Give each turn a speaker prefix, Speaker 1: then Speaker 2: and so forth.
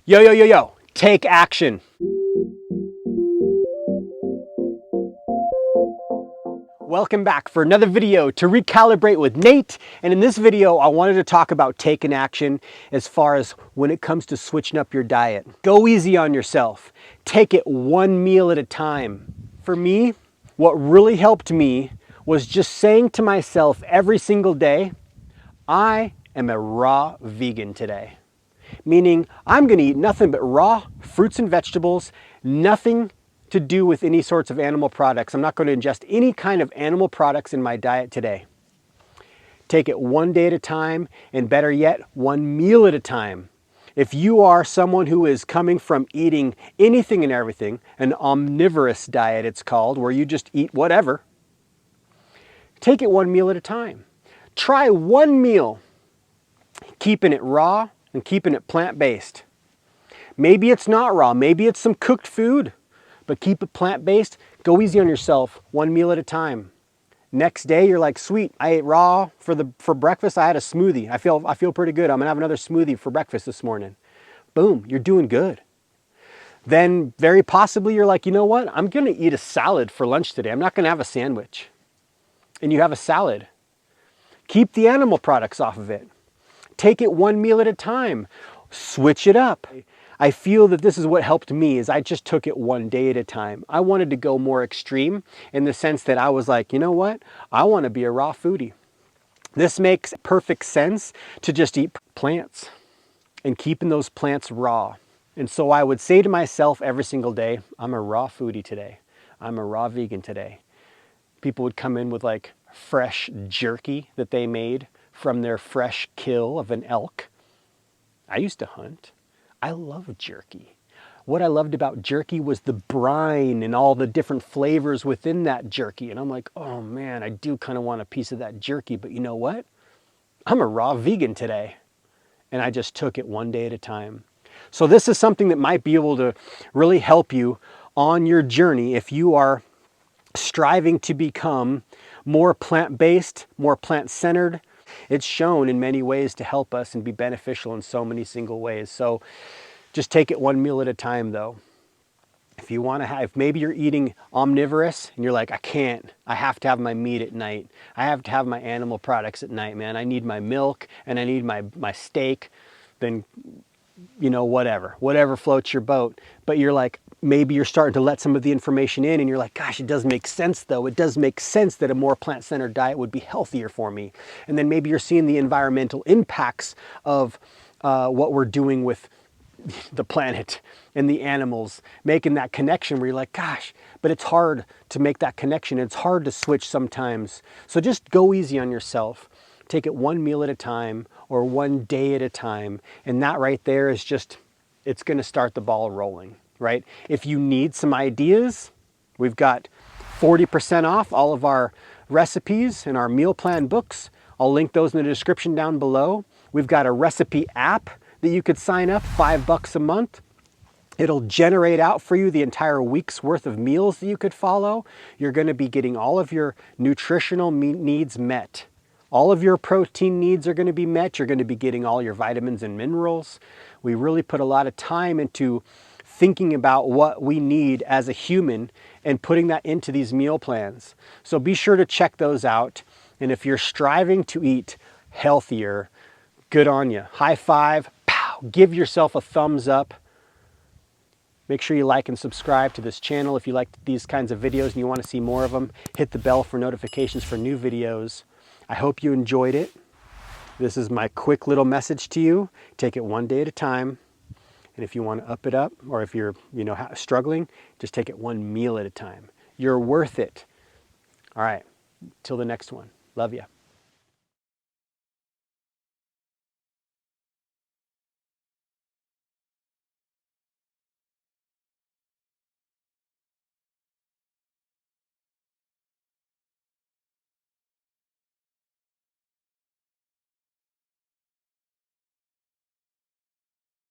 Speaker 1: Yo, yo, yo, yo, take action. Welcome back for another video to Recalibrate with Nate. And in this video, I wanted to talk about taking action as far as when it comes to switching up your diet. Go easy on yourself. Take it one meal at a time. For me, what really helped me was just saying to myself every single day, I am a raw vegan today. Meaning I'm going to eat nothing but raw fruits and vegetables, nothing to do with any sorts of animal products. I'm not going to ingest any kind of animal products in my diet today. Take it one day at a time, and better yet, one meal at a time. If you are someone who is coming from eating anything and everything, an omnivorous diet it's called, where you just eat whatever, take it one meal at a time. Try one meal, keeping it raw and keeping it plant-based. Maybe it's not raw, maybe it's some cooked food, but keep it plant-based. Go easy on yourself, one meal at a time. Next day, you're like, sweet, I ate raw for breakfast. I had a smoothie. I feel pretty good. I'm gonna have another smoothie for breakfast this morning. Boom, you're doing good. Then very possibly you're like, you know what? I'm gonna eat a salad for lunch today. I'm not gonna have a sandwich. And you have a salad. Keep the animal products off of it. Take it one meal at a time. Switch it up. I feel that this is what helped me, is I just took it one day at a time. I wanted to go more extreme in the sense that I was like, you know what? I want to be a raw foodie. This makes perfect sense to just eat plants and keeping those plants raw. And so I would say to myself every single day, I'm a raw foodie today. I'm a raw vegan today. People would come in with like fresh jerky that they made from their fresh kill of an elk. I used to hunt. I love jerky. What I loved about jerky was the brine and all the different flavors within that jerky. And I'm like, oh man, I do kind of want a piece of that jerky, but you know what? I'm a raw vegan today. And I just took it one day at a time. So this is something that might be able to really help you on your journey if you are striving to become more plant-based, more plant-centered. It's shown in many ways to help us and be beneficial in so many single ways. So just take it one meal at a time though. If you want to have, if maybe you're eating omnivorous and you're like, I can't, I have to have my meat at night. I have to have my animal products at night, man. I need my milk and I need my steak. Then, you know, whatever floats your boat. But you're like, maybe you're starting to let some of the information in and you're like, gosh, it does make sense though. It does make sense that a more plant-centered diet would be healthier for me. And then maybe you're seeing the environmental impacts of what we're doing with the planet and the animals, making that connection where you're like, gosh, but it's hard to make that connection. It's hard to switch sometimes. So just go easy on yourself. Take it one meal at a time or one day at a time. And that right there is just, it's going to start the ball rolling, right? If you need some ideas, we've got 40% off all of our recipes and our meal plan books. I'll link those in the description down below. We've got a recipe app that you could sign up, $5 a month. It'll generate out for you the entire week's worth of meals that you could follow. You're going to be getting all of your nutritional needs met. All of your protein needs are going to be met. You're going to be getting all your vitamins and minerals. We really put a lot of time into thinking about what we need as a human and putting that into these meal plans. So be sure to check those out. And if you're striving to eat healthier, good on you. High five. Give yourself a thumbs up. Make sure you like and subscribe to this channel if you like these kinds of videos and you want to see more of them. Hit the bell for notifications for new videos. I hope you enjoyed it. This is my quick little message to you. Take it one day at a time. And if you want to up it up, or if you're struggling, just take it one meal at a time. You're worth it. All right, till the next one. Love ya.